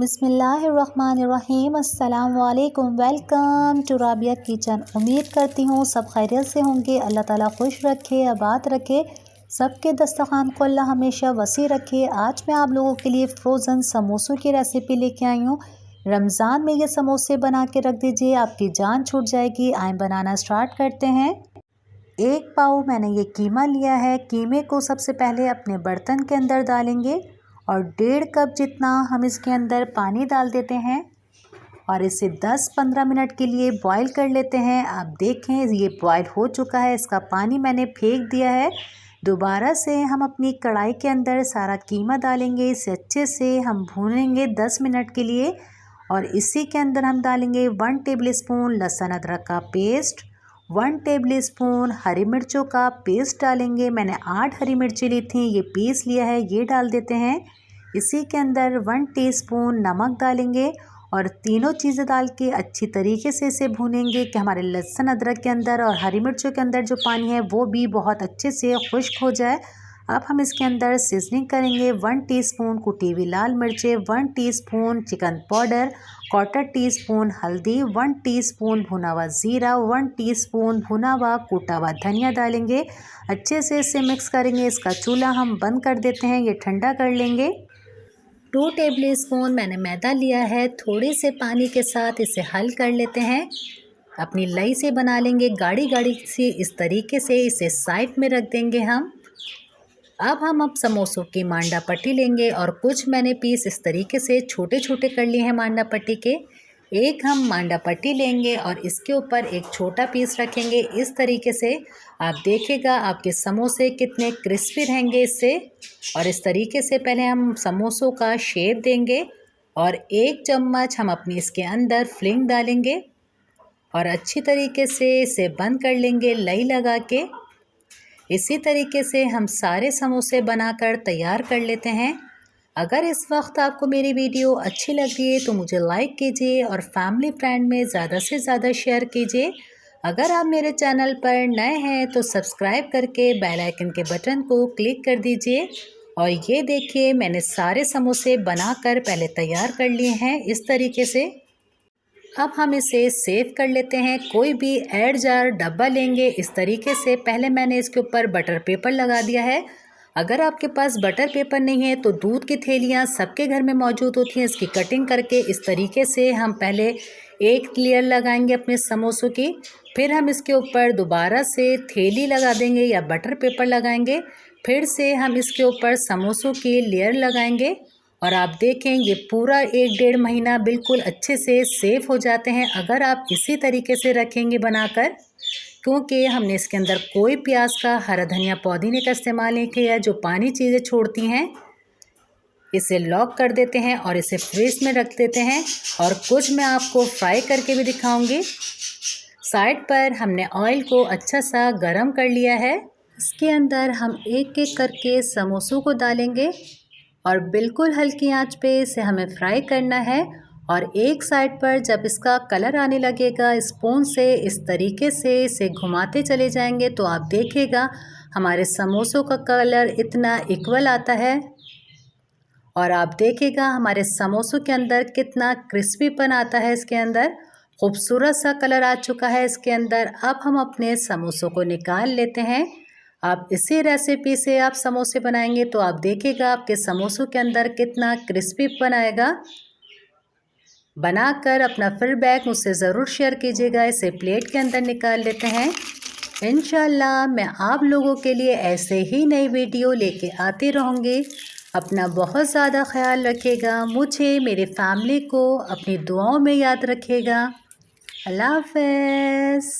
बिस्मिल्लाहिर्रहमानिर्रहीम। अस्सलाम वालेकुम। Welcome to Rabia kitchen. उम्मीद करती हूँ सब खैरियत से होंगे। अल्लाह ताला खुश रखे, आबाद रखे, सबके दस्तरखान को अल्लाह हमेशा वसी रखे। आज मैं आप लोगों के लिए फ्रोज़न समोसों की रेसिपी लेके आई हूँ। रमज़ान में ये समोसे बना के रख दीजिए, आपकी जान छूट जाएगी। आए बनाना स्टार्ट करते हैं। एक पाव मैंने ये कीमा लिया है। कीमे को सबसे पहले अपने बर्तन के अंदर डालेंगे और 1.5 कप जितना हम इसके अंदर पानी डाल देते हैं और इसे 10-15 मिनट के लिए बॉईल कर लेते हैं। आप देखें ये बॉईल हो चुका है, इसका पानी मैंने फेंक दिया है। दोबारा से हम अपनी कढ़ाई के अंदर सारा कीमा डालेंगे, इसे अच्छे से हम भूनेंगे 10 मिनट के लिए। और इसी के अंदर हम डालेंगे 1 टेबलस्पून लहसुन अदरक का पेस्ट, 1 टेबलस्पून हरी मिर्चों का पेस्ट डालेंगे। मैंने 8 हरी मिर्ची ली थी, ये पीस लिया है, ये डाल देते हैं। इसी के अंदर 1 टीस्पून नमक डालेंगे और तीनों चीज़ें डाल के अच्छी तरीके से इसे भूनेंगे कि हमारे लहसुन अदरक के अंदर और हरी मिर्चों के अंदर जो पानी है वो भी बहुत अच्छे से खुश्क हो जाए। अब हम इसके अंदर सीजनिंग करेंगे। 1 टीस्पून कुटी हुई लाल मिर्चें, 1 टीस्पून चिकन पाउडर, 1/4 टीस्पून हल्दी, 1 टीस्पून भुना हुआ ज़ीरा, 1 टीस्पून भुना हुआ कूटा हुआ धनिया डालेंगे। अच्छे से इसे मिक्स करेंगे। इसका चूल्हा हम बंद कर देते हैं, ये ठंडा कर लेंगे। 2 टेबलस्पून मैंने मैदा लिया है, थोड़े से पानी के साथ इसे हल कर लेते हैं। अपनी लई से बना लेंगे गाढ़ी गाढ़ी सी, इस तरीके से इसे साइड में रख देंगे हम। अब समोसों की मांडा पट्टी लेंगे और कुछ मैंने पीस इस तरीके से छोटे छोटे कर लिए हैं मांडा पट्टी के। एक हम मांडा पट्टी लेंगे और इसके ऊपर एक छोटा पीस रखेंगे इस तरीके से। आप देखिएगा आपके समोसे कितने क्रिस्पी रहेंगे इससे। और इस तरीके से पहले हम समोसों का शेप देंगे और 1 चम्मच हम अपनी इसके अंदर फिलिंग डालेंगे और अच्छी तरीके से इसे बंद कर लेंगे लई लगा के। इसी तरीके से हम सारे समोसे बनाकर तैयार कर लेते हैं। अगर इस वक्त आपको मेरी वीडियो अच्छी लग रही है तो मुझे लाइक कीजिए और फैमिली फ्रेंड में ज़्यादा से ज़्यादा शेयर कीजिए। अगर आप मेरे चैनल पर नए हैं तो सब्सक्राइब करके बेल आइकन के बटन को क्लिक कर दीजिए। और ये देखिए मैंने सारे समोसे बनाकर पहले तैयार कर लिए हैं इस तरीके से। अब हम इसे सेव कर लेते हैं। कोई भी एयर जार डब्बा लेंगे इस तरीके से। पहले मैंने इसके ऊपर बटर पेपर लगा दिया है। अगर आपके पास बटर पेपर नहीं है तो दूध की थैलियाँ सबके घर में मौजूद होती हैं, इसकी कटिंग करके इस तरीके से हम पहले एक लेयर लगाएंगे अपने समोसों की। फिर हम इसके ऊपर दोबारा से थैली लगा देंगे या बटर पेपर लगाएंगे। फिर से हम इसके ऊपर समोसों की लेयर लगाएंगे और आप देखें ये पूरा 1-1.5 महीना बिल्कुल अच्छे से सेफ हो जाते हैं अगर आप इसी तरीके से रखेंगे बनाकर। क्योंकि हमने इसके अंदर कोई प्याज का, हरा धनिया, पुदीने का इस्तेमाल नहीं किया जो पानी चीज़ें छोड़ती हैं। इसे लॉक कर देते हैं और इसे फ्रीज में रख देते हैं। और कुछ मैं आपको फ्राई करके भी दिखाऊंगी। साइड पर हमने ऑयल को अच्छा सा गरम कर लिया है। इसके अंदर हम एक एक करके समोसों को डालेंगे और बिल्कुल हल्की आंच पे इसे हमें फ्राई करना है। और एक साइड पर जब इसका कलर आने लगेगा स्पून से इस तरीके से इसे घुमाते चले जाएंगे तो आप देखिएगा हमारे समोसों का कलर इतना इक्वल आता है। और आप देखिएगा हमारे समोसों के अंदर कितना क्रिस्पीपन आता है, इसके अंदर खूबसूरत सा कलर आ चुका है इसके अंदर। अब हम अपने समोसों को निकाल लेते हैं। आप इसी रेसिपी से आप समोसे बनाएंगे तो आप देखिएगा आपके समोसों के अंदर कितना क्रिस्पीपन आएगा। बनाकर अपना फीडबैक मुझसे ज़रूर शेयर कीजिएगा। इसे प्लेट के अंदर निकाल लेते हैं। इंशाल्लाह मैं आप लोगों के लिए ऐसे ही नई वीडियो लेके आती रहूँगी। अपना बहुत ज़्यादा ख्याल रखिएगा। मुझे, मेरी फैमिली को अपनी दुआओं में याद रखिएगा। अल्लाह हाफ़िज़।